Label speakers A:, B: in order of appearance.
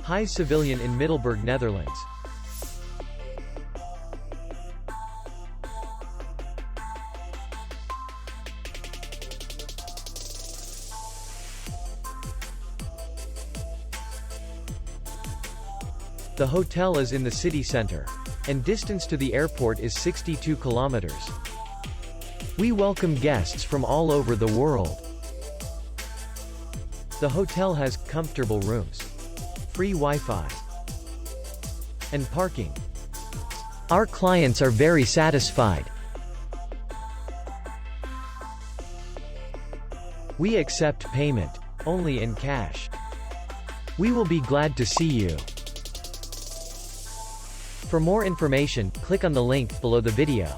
A: Huys Civilien in Middelburg, Netherlands. The hotel is in the city center, and distance to the airport is 62 kilometers. We welcome guests from all over the world. The hotel has comfortable rooms, free Wi-Fi, and parking. Our clients are very satisfied. We accept payment only in cash. We will be glad to see you. For more information, click on the link below the video.